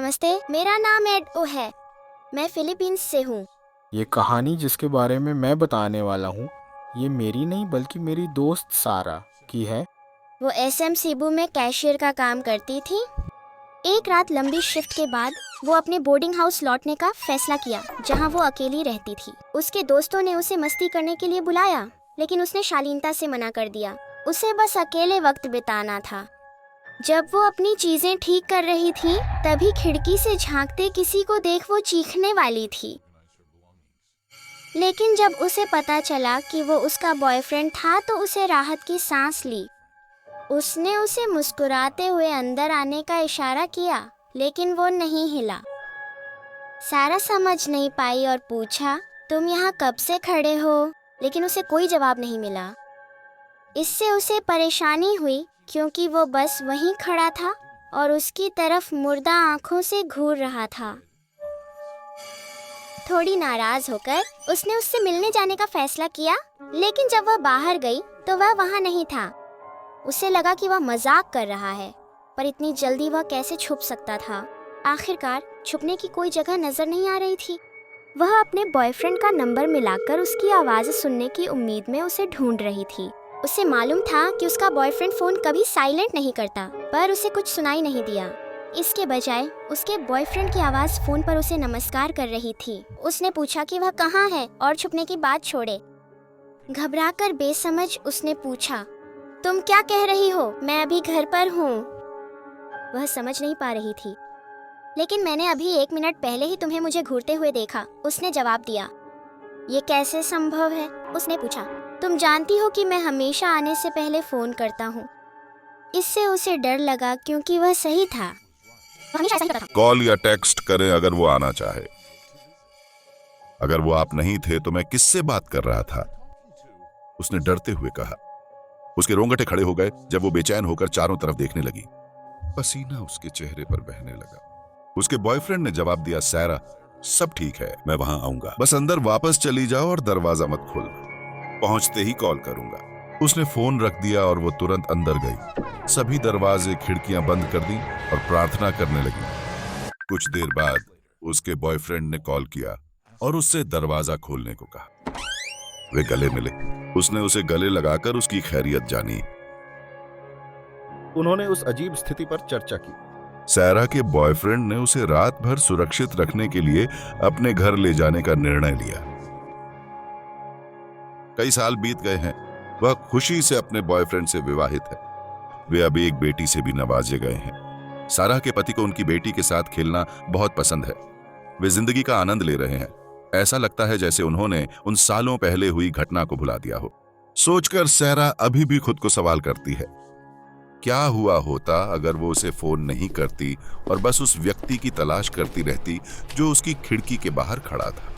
नमस्ते, मेरा नाम एडओ है। मैं फिलीपींस से हूँ। ये कहानी जिसके बारे में मैं बताने वाला हूँ, ये मेरी नहीं बल्कि मेरी दोस्त सारा की है। वो SM सीबू में कैशियर का काम करती थी। एक रात लंबी शिफ्ट के बाद वो अपने बोर्डिंग हाउस लौटने का फैसला किया, जहाँ वो अकेली रहती थी। उसके दोस्तों ने उसे मस्ती करने के लिए बुलाया, लेकिन उसने शालीनता से मना कर दिया। उसे बस अकेले वक्त बिताना था। जब वो अपनी चीजें ठीक कर रही थी, तभी खिड़की से झांकते किसी को देख वो चीखने वाली थी। लेकिन जब उसे पता चला कि वो उसका बॉयफ्रेंड था, तो उसे राहत की सांस ली। उसने उसे मुस्कुराते हुए अंदर आने का इशारा किया, लेकिन वो नहीं हिला। सारा समझ नहीं पाई और पूछा, तुम यहाँ कब से खड़े हो? लेकिन उसे कोई जवाब नहीं मिला। इससे उसे परेशानी हुई, क्योंकि वो बस वहीं खड़ा था और उसकी तरफ मुर्दा आंखों से घूर रहा था। थोड़ी नाराज होकर उसने उससे मिलने जाने का फैसला किया, लेकिन जब वह बाहर गई तो वह वहां नहीं था। उसे लगा कि वह मजाक कर रहा है, पर इतनी जल्दी वह कैसे छुप सकता था? आखिरकार छुपने की कोई जगह नजर नहीं आ रही थी। वह अपने बॉयफ्रेंड का नंबर मिलाकर उसकी आवाज़ सुनने की उम्मीद में उसे ढूंढ रही थी। उसे मालूम था कि उसका बॉयफ्रेंड फोन कभी साइलेंट नहीं करता, पर उसे कुछ सुनाई नहीं दिया। इसके बजाय उसके बॉयफ्रेंड की आवाज़ फोन पर उसे नमस्कार कर रही थी। उसने पूछा कि वह कहाँ है और छुपने की बात छोड़े। घबराकर बेसमझ उसने पूछा, तुम क्या कह रही हो? मैं अभी घर पर हूँ। वह समझ नहीं पा रही थी। लेकिन मैंने अभी 1 मिनट पहले ही तुम्हें मुझे घूरते हुए देखा, उसने जवाब दिया। ये कैसे संभव है? उसने पूछा। तुम जानती हो कि मैं हमेशा आने से पहले फोन करता हूँ। इससे उसे डर लगा, क्योंकि वह सही था। कॉल या टेक्स्ट करें अगर वो आना चाहे। अगर वो आप नहीं थे तो मैं किससे बात कर रहा था? उसने डरते हुए कहा। उसके रोंगटे खड़े हो गए जब वो बेचैन होकर चारों तरफ देखने लगी। पसीना उसके चेहरे पर बहने लगा। उसके बॉयफ्रेंड ने जवाब दिया, सैरा, सब ठीक है, मैं वहां आऊंगा, बस अंदर वापस चली जाओ और दरवाजा मत खोलना, पहुंचते ही कॉल करूंगा। उसने फोन रख दिया और वो तुरंत अंदर गई। सभी दरवाजे खिड़कियां बंद कर दी और प्रार्थना करने लगी। कुछ देर बाद उसके बॉयफ्रेंड ने कॉल किया और उससे दरवाजा खोलने को कहा। वे गले मिले। उसने उसे गले लगाकर उसकी खैरियत जानी। उन्होंने उस अजीब स्थिति पर चर्चा की। सैरा के बॉयफ्रेंड ने उसे रात भर सुरक्षित रखने के लिए अपने घर ले जाने का निर्णय लिया। कई साल बीत गए हैं। वह खुशी से अपने बॉयफ्रेंड से विवाहित है। वे अभी एक बेटी से भी नवाजे गए हैं। सारा के पति को उनकी बेटी के साथ खेलना बहुत पसंद है। वे जिंदगी का आनंद ले रहे हैं। ऐसा लगता है जैसे उन्होंने उन सालों पहले हुई घटना को भुला दिया हो। सोचकर सैरा अभी भी खुद को सवाल करती है, क्या हुआ होता अगर वो उसे फोन नहीं करती और बस उस व्यक्ति की तलाश करती रहती जो उसकी खिड़की के बाहर खड़ा था।